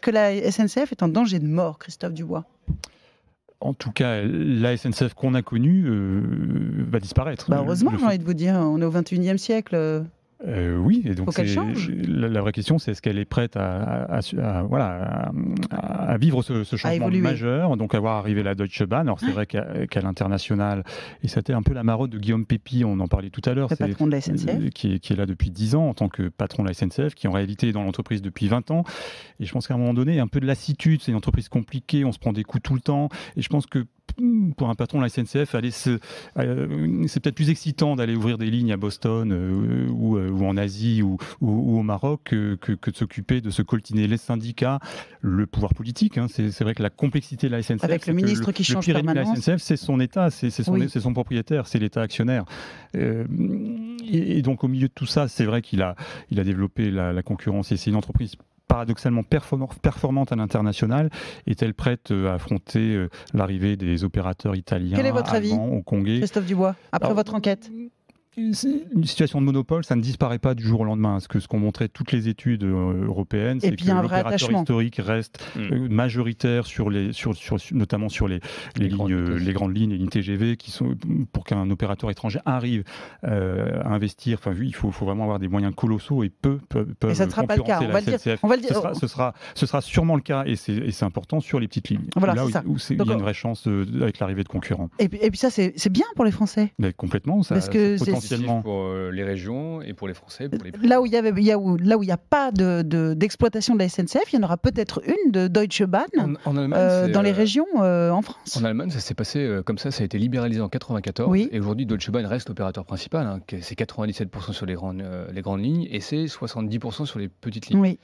Est-ce que la SNCF est en danger de mort, Christophe Dubois? En tout cas, la SNCF qu'on a connue va disparaître. Heureusement, j'ai envie de vous dire, on est au XXIe siècle. Oui, et donc qu'elle change. La vraie question, c'est est-ce qu'elle est prête à vivre ce changement majeur, donc à voir arriver la Deutsche Bahn. Alors c'est vrai qu'à l'international, et c'était un peu la marotte de Guillaume Pépi, on en parlait tout à l'heure, le patron de la SNCF, qui est là depuis 10 ans en tant que patron de la SNCF, qui en réalité est dans l'entreprise depuis 20 ans. Et je pense qu'à un moment donné, il y a un peu de lassitude, c'est une entreprise compliquée, on se prend des coups tout le temps, et je pense que pour un patron de la SNCF, c'est peut-être plus excitant d'aller ouvrir des lignes à Boston ou en Asie ou au Maroc que de s'occuper de se coltiner les syndicats, le pouvoir politique. C'est vrai que la complexité de la SNCF, avec le ministre qui change permanence. La SNCF, c'est son État, c'est son propriétaire, c'est l'État actionnaire. Et donc au milieu de tout ça, c'est vrai qu'il a développé la concurrence, et c'est une entreprise paradoxalement performante à l'international. Est-elle prête à affronter l'arrivée des opérateurs italiens, quel est votre avis, hongkongais, Christophe Dubois, après votre enquête? Une situation de monopole, ça ne disparaît pas du jour au lendemain. Ce qu'ont montré toutes les études européennes, c'est que l'opérateur historique reste majoritaire notamment sur les grandes lignes et lignes TGV, qui sont, pour qu'un opérateur étranger arrive à investir, il faut vraiment avoir des moyens colossaux, et peuvent concurrencer la SNCF. Ce sera sûrement le cas, et c'est important sur les petites lignes. Là où il y a une vraie chance avec l'arrivée de concurrents. Et puis ça, c'est bien pour les Français. Mais complètement, ça. Parce que pour les régions et pour les Français. Là où il n'y a pas d'exploitation de la SNCF, il y en aura peut-être une de Deutsche Bahn dans les régions en France. En Allemagne, ça s'est passé comme ça a été libéralisé en 1994. Et aujourd'hui, Deutsche Bahn reste l'opérateur principal. C'est 97% sur les grandes lignes et c'est 70% sur les petites lignes.